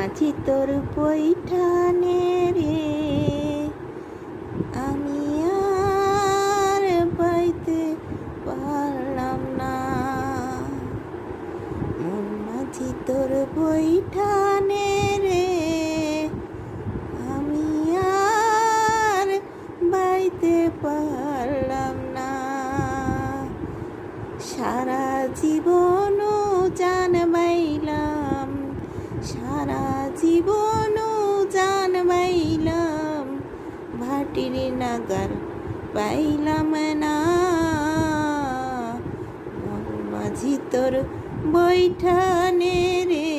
মাঝি তোর বৈঠানে রে আমি আর পাইতে পারলাম না। মন মাঝি তোর বৈঠানে রে আমি আর বাইতে পারলাম না। সারা জীবনও জান বাইলাম, সারা জীবনও জান বাইলাম, ভাটির নাগার পাইলাম না। মন মাঝি তোর বৈঠানে রে